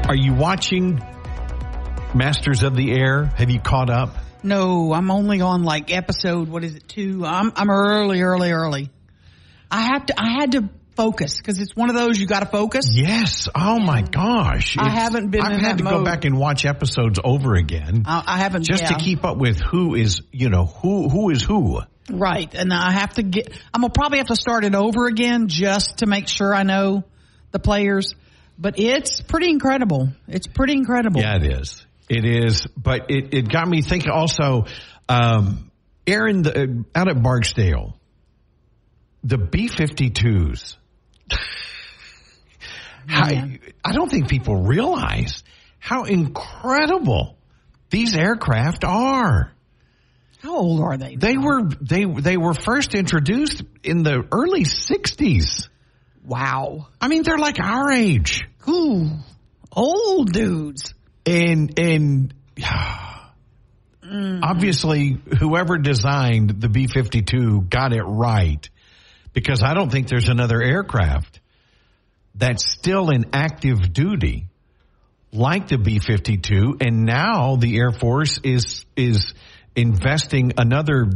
[SPEAKER 2] Are you watching Masters of the Air? Have you caught up?
[SPEAKER 4] No, I'm only on episode, 2? I'm early. I had to focus because it's one of those you got to focus.
[SPEAKER 2] Yes. Oh my gosh.
[SPEAKER 4] I haven't been.
[SPEAKER 2] I've had to go back and watch episodes over again.
[SPEAKER 4] I haven't
[SPEAKER 2] just to keep up with who is who.
[SPEAKER 4] Right, and I have to I'm gonna probably have to start it over again just to make sure I know the players. But it's pretty incredible. Yeah,
[SPEAKER 2] it is. It is. But it got me thinking also, Aaron, out at Barksdale, the B-52s. I don't think people realize how incredible these aircraft are.
[SPEAKER 4] How old are they?
[SPEAKER 2] They were first introduced in the early 60s.
[SPEAKER 4] Wow.
[SPEAKER 2] I mean, they're like our age.
[SPEAKER 4] Ooh, old dudes.
[SPEAKER 2] And obviously, whoever designed the B-52 got it right, because I don't think there's another aircraft that's still in active duty like the B-52. And now the Air Force is investing another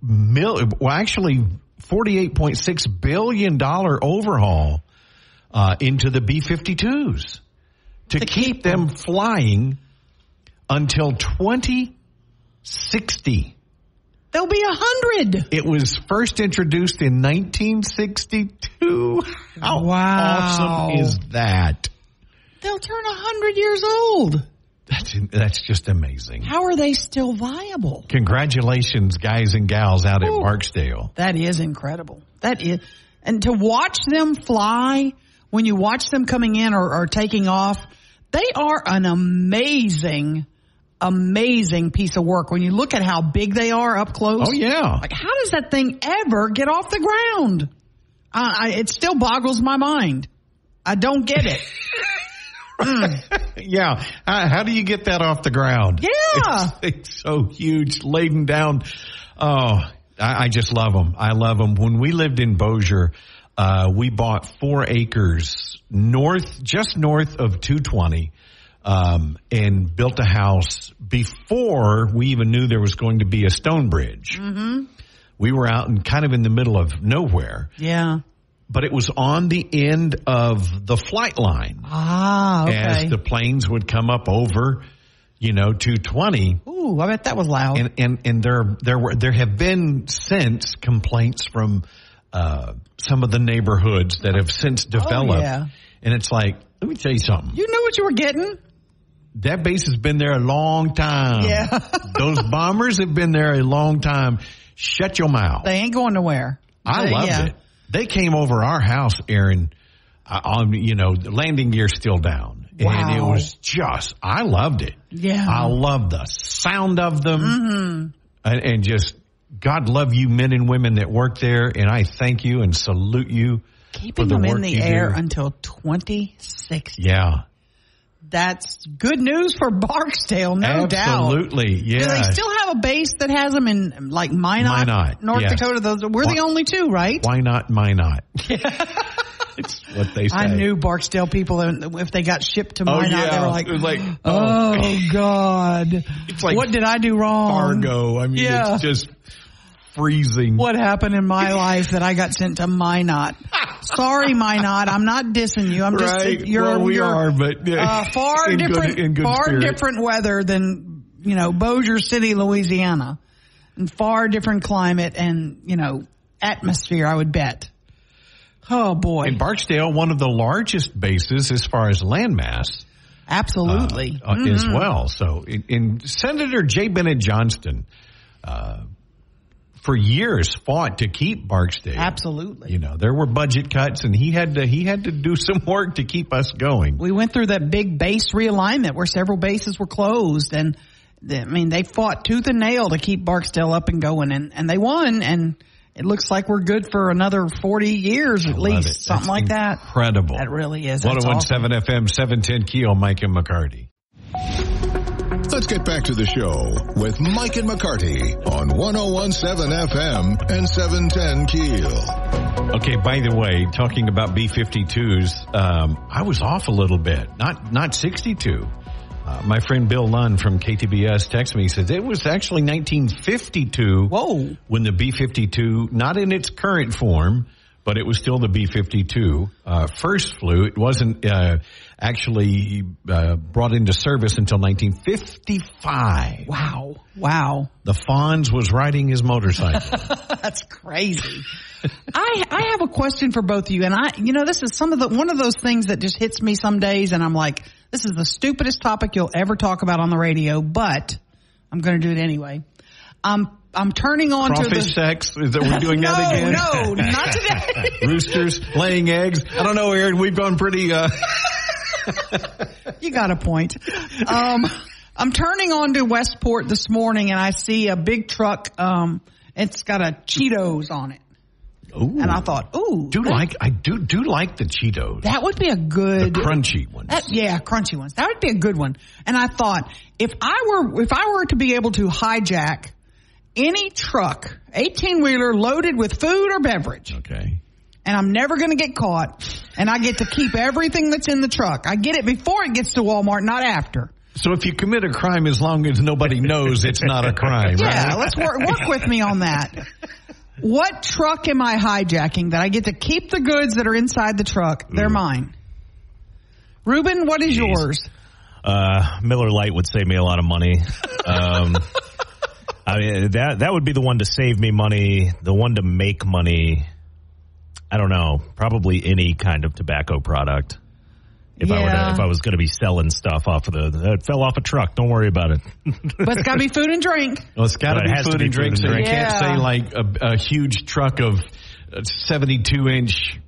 [SPEAKER 2] $48.6 billion overhaul into the B-52s to keep them flying until 2060.
[SPEAKER 4] They'll be 100.
[SPEAKER 2] It was first introduced in 1962. How awesome is that?
[SPEAKER 4] They'll turn 100 years old.
[SPEAKER 2] That's just amazing.
[SPEAKER 4] How are they still viable?
[SPEAKER 2] Congratulations, guys and gals out at Barksdale.
[SPEAKER 4] That is incredible. And to watch them fly, when you watch them coming in or taking off, They are an amazing piece of work when you look at how big they are up close.
[SPEAKER 2] Oh, yeah.
[SPEAKER 4] Like, how does that thing ever get off the ground? It still boggles my mind. I don't get it.
[SPEAKER 2] Yeah. How do you get that off the ground?
[SPEAKER 4] Yeah.
[SPEAKER 2] It's so huge, laden down. Oh, I just love them. I love them. When we lived in Bossier, we bought 4 acres just north of 220, and built a house before we even knew there was going to be a stone bridge. Mm-hmm. We were out in kind of in the middle of nowhere.
[SPEAKER 4] Yeah.
[SPEAKER 2] But it was on the end of the flight line.
[SPEAKER 4] Ah, okay.
[SPEAKER 2] As the planes would come up over, 220.
[SPEAKER 4] Ooh, I bet that was loud.
[SPEAKER 2] And there have been since complaints from some of the neighborhoods that have since developed.
[SPEAKER 4] Oh, yeah.
[SPEAKER 2] And it's like, let me tell you something.
[SPEAKER 4] You knew what you were getting.
[SPEAKER 2] That base has been there a long time.
[SPEAKER 4] Yeah.
[SPEAKER 2] Those bombers have been there a long time. Shut your mouth.
[SPEAKER 4] They ain't going nowhere.
[SPEAKER 2] I loved it. They came over our house, Aaron, the landing gear still down.
[SPEAKER 4] Wow.
[SPEAKER 2] And it was I loved it.
[SPEAKER 4] Yeah.
[SPEAKER 2] I loved the sound of them. Mm-hmm. And just, God love you men and women that work there. And I thank you and salute you.
[SPEAKER 4] Keeping them in the air until 2060.
[SPEAKER 2] Yeah.
[SPEAKER 4] That's good news for Barksdale, no doubt.
[SPEAKER 2] Absolutely, yeah.
[SPEAKER 4] Do they still have a base that has them in, like, Minot, North Dakota? We're the only two, right?
[SPEAKER 2] Why not Minot? It's what they say.
[SPEAKER 4] I knew Barksdale people, if they got shipped to Minot, they were like, oh God.
[SPEAKER 2] It's like,
[SPEAKER 4] what did I do wrong?
[SPEAKER 2] Fargo. I mean, it's just freezing.
[SPEAKER 4] What happened in my life that I got sent to Minot? Sorry, Minot. I'm not dissing you. I'm just far different weather than Bossier City, Louisiana, and far different climate and atmosphere. I would bet. Oh boy!
[SPEAKER 2] And Barksdale, one of the largest bases as far as landmass.
[SPEAKER 4] Absolutely,
[SPEAKER 2] as well. So, in Senator J. Bennett Johnston. For years fought to keep Barksdale.
[SPEAKER 4] Absolutely.
[SPEAKER 2] There were budget cuts and he had to do some work to keep us going.
[SPEAKER 4] We went through that big base realignment where several bases were closed and they fought tooth and nail to keep Barksdale up and going and they won and it looks like we're good for another 40 years at least. Something like that.
[SPEAKER 2] Incredible.
[SPEAKER 4] That really is.
[SPEAKER 2] 101.7 FM, 710 KEEL, Mike and McCarty.
[SPEAKER 1] Let's get back to the show with Mike and McCarty on 101.7 FM and 710 KEEL.
[SPEAKER 2] Okay, by the way, talking about B-52s, I was off a little bit. Not 62. My friend Bill Lunn from KTBS texted me. He said it was actually 1952.
[SPEAKER 4] Whoa.
[SPEAKER 2] When the B-52, not in its current form, but it was still the B-52, first flew. It wasn't actually brought into service until 1955.
[SPEAKER 4] Wow.
[SPEAKER 2] The Fonz was riding his motorcycle.
[SPEAKER 4] That's crazy. I have a question for both of you. And this is one of those things that just hits me some days. And I'm like, this is the stupidest topic you'll ever talk about on the radio, but I'm going to do it anyway. I'm turning on to the
[SPEAKER 2] sex. Is that we're doing that again?
[SPEAKER 4] No, not today.
[SPEAKER 2] Roosters laying eggs. I don't know, Aaron. We've gone pretty.
[SPEAKER 4] You got a point. I'm turning on to Westport this morning, and I see a big truck. It's got a Cheetos on it.
[SPEAKER 2] Ooh.
[SPEAKER 4] And I thought,
[SPEAKER 2] I do like the Cheetos.
[SPEAKER 4] That would be a good,
[SPEAKER 2] the crunchy ones.
[SPEAKER 4] Crunchy ones. That would be a good one. And I thought, if I were to be able to hijack any truck, 18-wheeler loaded with food or beverage.
[SPEAKER 2] Okay.
[SPEAKER 4] And I'm never going to get caught. And I get to keep everything that's in the truck. I get it before it gets to Walmart, not after.
[SPEAKER 2] So if you commit a crime, as long as nobody knows it's not a crime, right?
[SPEAKER 4] Yeah, let's work with me on that. What truck am I hijacking that I get to keep the goods that are inside the truck? They're mine. Ruben, what is yours?
[SPEAKER 7] Miller Lite would save me a lot of money. I mean, that would be the one to save me money. The one to make money, I don't know, probably any kind of tobacco product. If I was going to be selling stuff off of it fell off a truck. Don't worry about it.
[SPEAKER 4] But it's got to be food and drink.
[SPEAKER 2] Well, it's got to be food and drink. So you can't say like a huge truck of 72-inch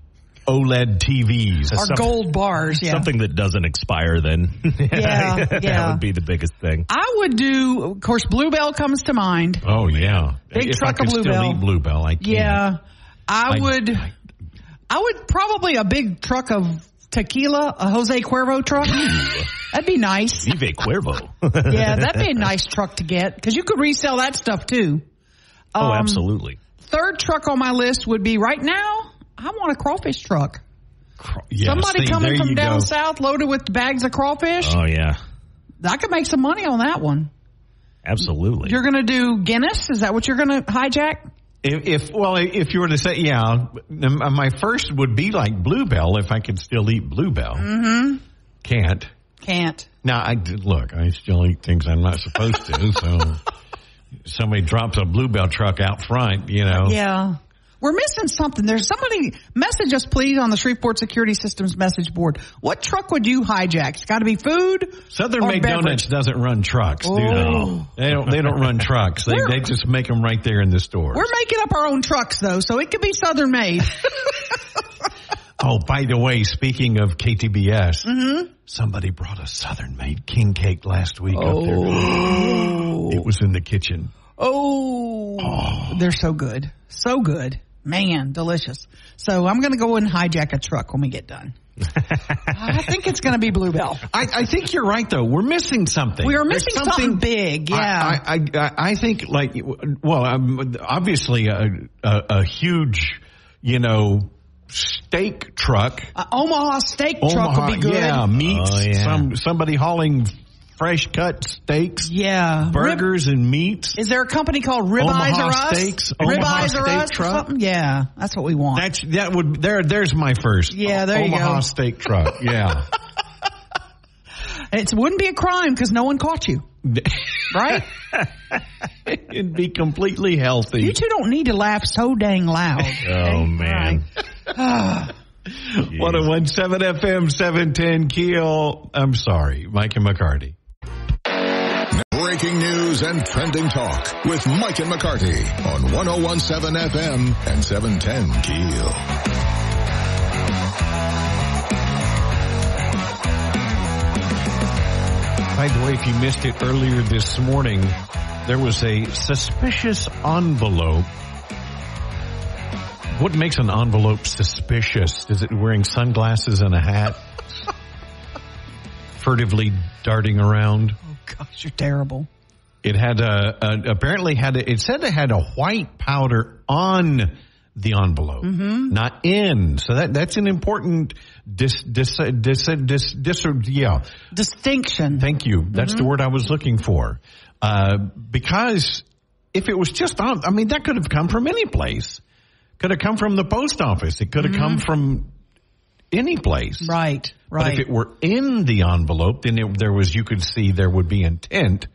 [SPEAKER 2] OLED TVs.
[SPEAKER 4] Or gold bars, yeah.
[SPEAKER 7] Something that doesn't expire then.
[SPEAKER 4] Yeah.
[SPEAKER 7] That would be the biggest thing.
[SPEAKER 4] I would do, of course, Bluebell comes to mind.
[SPEAKER 2] Oh, yeah.
[SPEAKER 4] Big truck of Bluebell.
[SPEAKER 2] Still eat Bluebell, I can't.
[SPEAKER 4] Yeah. I would probably a big truck of tequila, a Jose Cuervo truck. That'd be nice.
[SPEAKER 7] Vive Cuervo.
[SPEAKER 4] Yeah, that'd be a nice truck to get because you could resell that stuff too.
[SPEAKER 7] Oh, absolutely.
[SPEAKER 4] Third truck on my list would be right now, I want a crawfish truck.
[SPEAKER 2] Yes,
[SPEAKER 4] Somebody coming from down south loaded with bags of crawfish.
[SPEAKER 7] Oh, yeah.
[SPEAKER 4] I could make some money on that one.
[SPEAKER 7] Absolutely.
[SPEAKER 4] You're going to do Guinness? Is that what you're going to hijack?
[SPEAKER 2] If you were to say, yeah, my first would be like Bluebell if I could still eat Bluebell.
[SPEAKER 4] Mm-hmm. Can't.
[SPEAKER 2] Now, I still eat things I'm not supposed to, so somebody drops a Bluebell truck out front,
[SPEAKER 4] Yeah. We're missing something. There's somebody, message us please on the Shreveport Security Systems message board. What truck would you hijack? It's got to be food.
[SPEAKER 2] Southern Made Donuts doesn't run trucks, do they? They don't run trucks. They just make them right there in the stores.
[SPEAKER 4] We're making up our own trucks though, so it could be Southern Made.
[SPEAKER 2] Oh, by the way, speaking of KTBS, somebody brought a Southern Made king cake last week up there. It was in the kitchen.
[SPEAKER 4] Oh, they're so good. So good. Man, delicious. So I'm going to go and hijack a truck when we get done. I think it's going to be Bluebell.
[SPEAKER 2] I think you're right, though. We're missing something.
[SPEAKER 4] We are missing something big, yeah.
[SPEAKER 2] I think, obviously a huge, steak truck.
[SPEAKER 4] Omaha steak truck would be good.
[SPEAKER 2] Yeah, meats. Somebody hauling fresh cut steaks, burgers and meats.
[SPEAKER 4] Is there a company called Ribeyes or Us?
[SPEAKER 2] Steaks,
[SPEAKER 4] Ribeyes or Us
[SPEAKER 2] truck?
[SPEAKER 4] or something? Yeah, that's what we want.
[SPEAKER 2] There's my first.
[SPEAKER 4] Yeah, there you go.
[SPEAKER 2] Omaha steak truck. Yeah.
[SPEAKER 4] It wouldn't be a crime because no one caught you, right?
[SPEAKER 2] It'd be completely healthy.
[SPEAKER 4] You two don't need to laugh so dang loud.
[SPEAKER 7] Oh man.
[SPEAKER 2] 101.7 FM 710 KEEL. I'm sorry, Mike and McCarty.
[SPEAKER 1] Breaking news and trending talk with Mike and McCarty on 101.7 FM and 710 KEEL.
[SPEAKER 2] By the way, if you missed it earlier this morning, there was a suspicious envelope. What makes an envelope suspicious? Is it wearing sunglasses and a hat? Furtively darting around?
[SPEAKER 4] Oh, gosh, you're terrible.
[SPEAKER 2] It had it said it had a white powder on the envelope, not in. So that's an important distinction. Thank you. That's the word I was looking for. Because if it was just on, that could have come from any place. Could have come from the post office. It could have come from any place.
[SPEAKER 4] Right.
[SPEAKER 2] But if it were in the envelope, then you could see there would be intent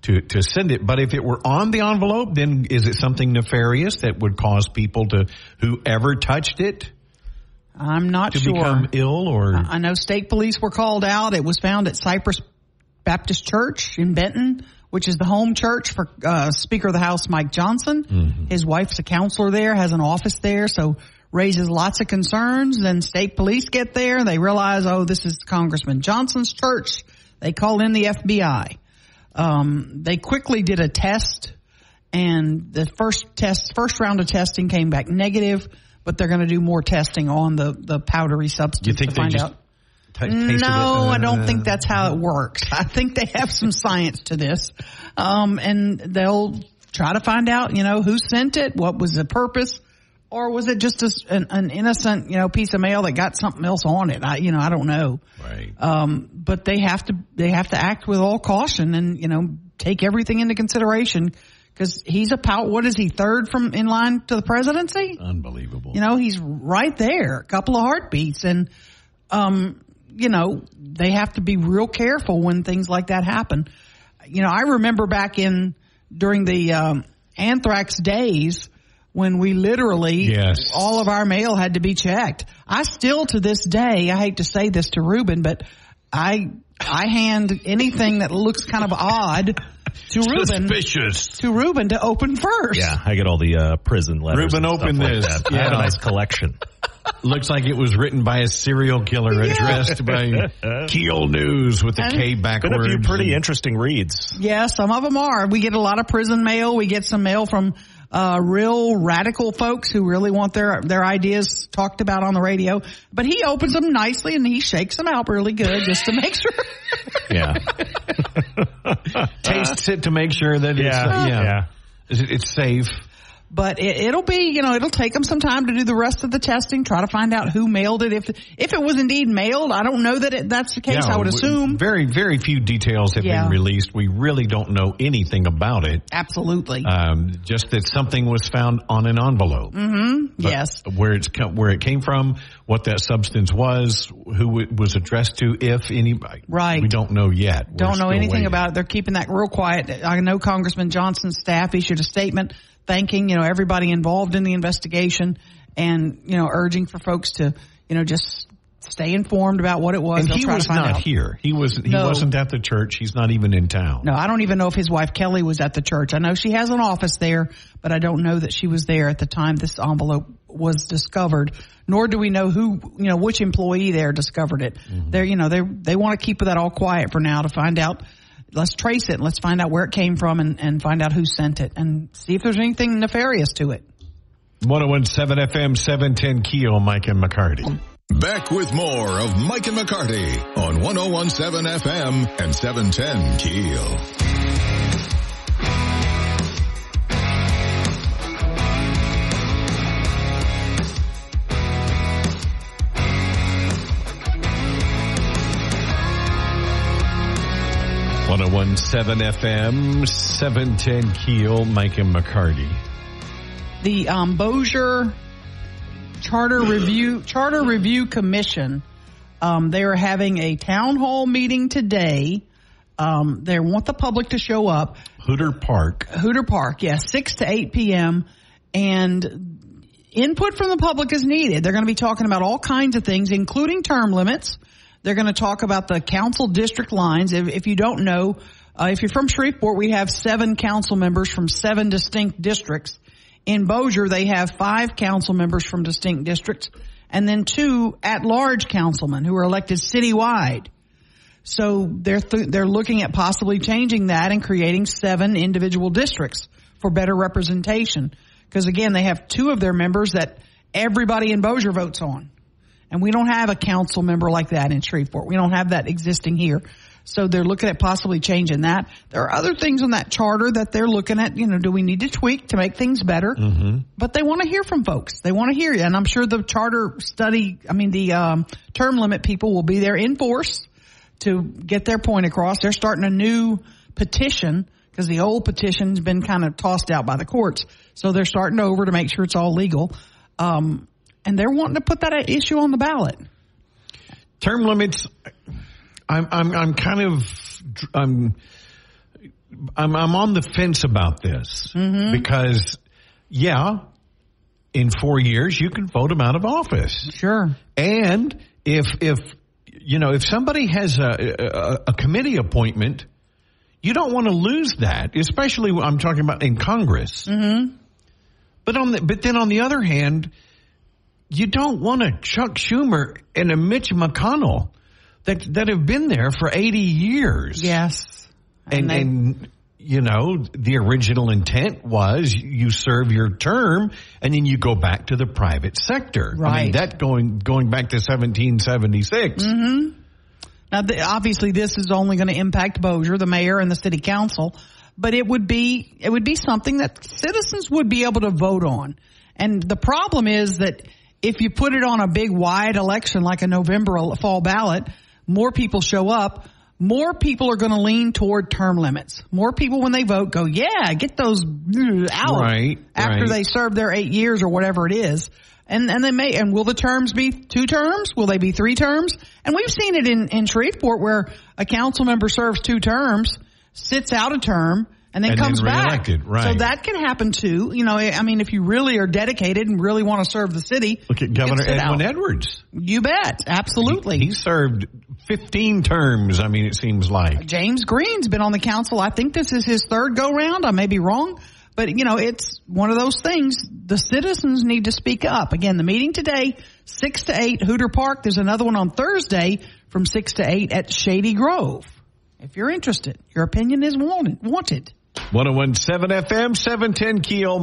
[SPEAKER 2] to send it. But if it were on the envelope, then is it something nefarious that would cause people whoever touched it?
[SPEAKER 4] I'm not sure.
[SPEAKER 2] To become ill or?
[SPEAKER 4] I know state police were called out. It was found at Cypress Baptist Church in Benton, which is the home church for Speaker of the House Mike Johnson. His wife's a counselor there, has an office there, so raises lots of concerns. Then state police get there. They realize, this is Congressman Johnson's church. They call in the FBI. They quickly did a test, and the first round of testing came back negative, but they're going to do more testing on the powdery substance to find out. No, I don't think that's how it works. I think they have some science to this. And they'll try to find out, who sent it, what was the purpose, or was it just an innocent, piece of mail that got something else on it? I don't know.
[SPEAKER 2] Right.
[SPEAKER 4] But they have to act with all caution and, take everything into consideration because he's what is he, third in line to the presidency?
[SPEAKER 2] Unbelievable.
[SPEAKER 4] He's right there, a couple of heartbeats and, they have to be real careful when things like that happen. I remember back during the anthrax days when we literally, all of our mail had to be checked. I still to this day, I hate to say this to Ruben, but I hand anything that looks kind of odd to Ruben.
[SPEAKER 2] Suspicious.
[SPEAKER 4] To Ruben to open first.
[SPEAKER 7] Yeah, I get all the prison letters.
[SPEAKER 2] Ruben, open this.
[SPEAKER 7] I have a nice collection.
[SPEAKER 2] Looks like it was written by a serial killer, addressed by KEEL News with the K backwards.
[SPEAKER 7] Been a few pretty interesting reads.
[SPEAKER 4] Yeah, some of them are. We get a lot of prison mail. We get some mail from real radical folks who really want their ideas talked about on the radio. But he opens them nicely and he shakes them out really good just to make sure.
[SPEAKER 2] Yeah. Tastes it to make sure that it's safe.
[SPEAKER 4] But it'll be, it'll take them some time to do the rest of the testing, try to find out who mailed it. If it was indeed mailed, I don't know that that's the case. I would assume.
[SPEAKER 2] Very, very few details have been released. We really don't know anything about it.
[SPEAKER 4] Absolutely.
[SPEAKER 2] Just that something was found on an envelope.
[SPEAKER 4] Mm-hmm. Yes.
[SPEAKER 2] Where it came from, what that substance was, who it was addressed to, if anybody.
[SPEAKER 4] Right.
[SPEAKER 2] We don't know yet.
[SPEAKER 4] Don't know anything about it. They're keeping that real quiet. I know Congressman Johnson's staff issued a statement thanking, everybody involved in the investigation and, urging for folks to, just stay informed about what it was.
[SPEAKER 2] And he was not here. He wasn't at the church. He's not even in town.
[SPEAKER 4] No, I don't even know if his wife Kelly was at the church. I know she has an office there, but I don't know that she was there at the time this envelope was discovered, nor do we know who, which employee there discovered it. Mm-hmm. They want to keep that all quiet for now to find out. Let's trace it. Let's find out where it came from and find out who sent it and see if there's anything nefarious to it.
[SPEAKER 2] 101.7 FM, 710 KEEL, Mike and McCarty.
[SPEAKER 1] Back with more of Mike and McCarty on 101.7 FM and 710 KEEL.
[SPEAKER 2] .101.7 FM, 710 KEEL, Mike and McCarty.
[SPEAKER 4] The Bossier Charter Review Commission, they are having a town hall meeting today. They want the public to show up.
[SPEAKER 2] Hooter Park,
[SPEAKER 4] 6 to 8 p.m. And input from the public is needed. They're going to be talking about all kinds of things, including term limits. They're going to talk about the council district lines. If you don't know, if you're from Shreveport, we have 7 council members from 7 distinct districts. In Bossier, they have 5 council members from distinct districts and then 2 at-large councilmen who are elected citywide. So they're looking at possibly changing that and creating 7 individual districts for better representation. Because again, they have 2 of their members that everybody in Bossier votes on. And we don't have a council member like that in Shreveport. We don't have that existing here. So they're looking at possibly changing that. There are other things on that charter that they're looking at, do we need to tweak to make things better? Mm-hmm. But they want to hear from folks. They want to hear you. And I'm sure the the term limit people will be there in force to get their point across. They're starting a new petition because the old petition's been kind of tossed out by the courts. So they're starting over to make sure it's all legal. And they're wanting to put that issue on the ballot.
[SPEAKER 2] Term limits. I'm on the fence about this because, in 4 years you can vote them out of office.
[SPEAKER 4] Sure.
[SPEAKER 2] And if somebody has a committee appointment, you don't want to lose that, especially I'm talking about in Congress. Mm-hmm. But then on the other hand, you don't want a Chuck Schumer and a Mitch McConnell that have been there for 80 years.
[SPEAKER 4] Yes.
[SPEAKER 2] And the original intent was you serve your term and then you go back to the private sector.
[SPEAKER 4] Right.
[SPEAKER 2] I mean, that going back to 1776.
[SPEAKER 4] Mm-hmm. Now, obviously this is only going to impact Bossier, the mayor and the city council, but it would be something that citizens would be able to vote on. And the problem is that if you put it on a big wide election like a November fall ballot, more people show up, more people are going to lean toward term limits. More people when they vote go, get those out after they serve their 8 years or whatever it is. And will the terms be 2 terms? Will they be 3 terms? And we've seen it in Shreveport where a council member serves 2 terms, sits out a term, and then comes back.
[SPEAKER 2] Right.
[SPEAKER 4] So that can happen too. If you really are dedicated and really want to serve the city.
[SPEAKER 2] Look at Governor Edwin Edwards.
[SPEAKER 4] You bet. Absolutely.
[SPEAKER 2] He served 15 terms, it seems like.
[SPEAKER 4] James Green's been on the council. I think this is his 3rd go-round. I may be wrong. But, it's one of those things. The citizens need to speak up. Again, the meeting today, 6 to 8, Hooter Park. There's another one on Thursday from 6 to 8 at Shady Grove. If you're interested, your opinion is wanted.
[SPEAKER 2] 101.7 FM, 710 KEEL.